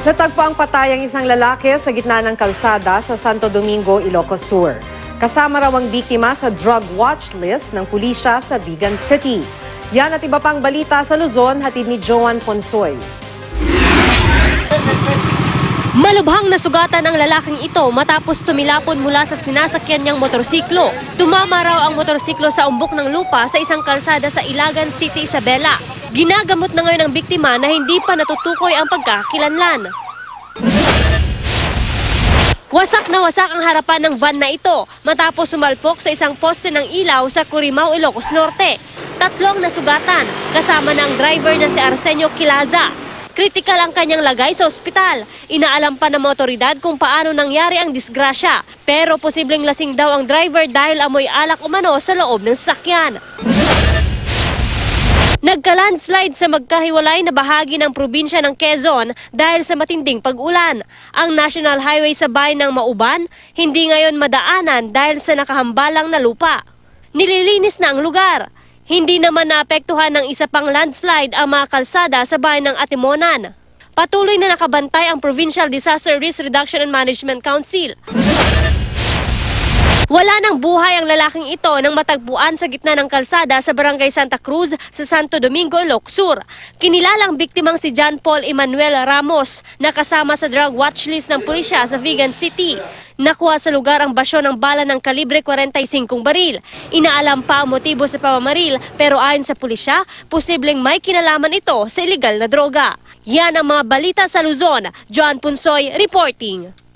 Natagpo ang patay ang isang lalaki sa gitna ng kalsada sa Santo Domingo, Ilocos Sur. Kasama raw ang biktima sa drug watch list ng pulisya sa Vigan City. Yan at iba pang balita sa Luzon, hatid ni Joan Ponsoy. Malubhang nasugatan ang lalaking ito matapos tumilapon mula sa sinasakyan niyang motorsiklo. Tumama raw ang motorsiklo sa umbok ng lupa sa isang kalsada sa Ilagan City, Isabela. Ginagamot na ngayon ng biktima na hindi pa natutukoy ang pagkakilanlan. Wasak na wasak ang harapan ng van na ito matapos sumalpok sa isang poste ng ilaw sa Curimao, Ilocos Norte. 3 nasugatan, kasama na ang driver na si Arsenio Quilaza. Kritikal ang kanyang lagay sa ospital. Inaalam pa ng mga otoridad kung paano nangyari ang disgrasya. Pero posibleng lasing daw ang driver dahil amoy alak umano sa loob ng sasakyan. Nagka-landslide sa magkahiwalay na bahagi ng probinsya ng Quezon dahil sa matinding pag-ulan. Ang National Highway sa bayan ng Mauban hindi ngayon madaanan dahil sa nakahambalang na lupa. Nililinis na ang lugar. Hindi naman naapektuhan ng isa pang landslide ang mga kalsada sa bayan ng Atimonan. Patuloy na nakabantay ang Provincial Disaster Risk Reduction and Management Council. Wala nang buhay ang lalaking ito nang matagpuan sa gitna ng kalsada sa Barangay Santa Cruz sa Santo Domingo, Ilocos Sur. Kinilalang biktimang si John Paul Emmanuel Ramos na kasama sa drug watch list ng pulisya sa Vigan City. Nakuha sa lugar ang basyo ng bala ng kalibre 45 baril. Inaalam pa ang motibo sa pamamaril pero ayon sa pulisya, posibleng may kinalaman ito sa illegal na droga. Yan ang mga balita sa Luzon. Joan Ponsoy reporting.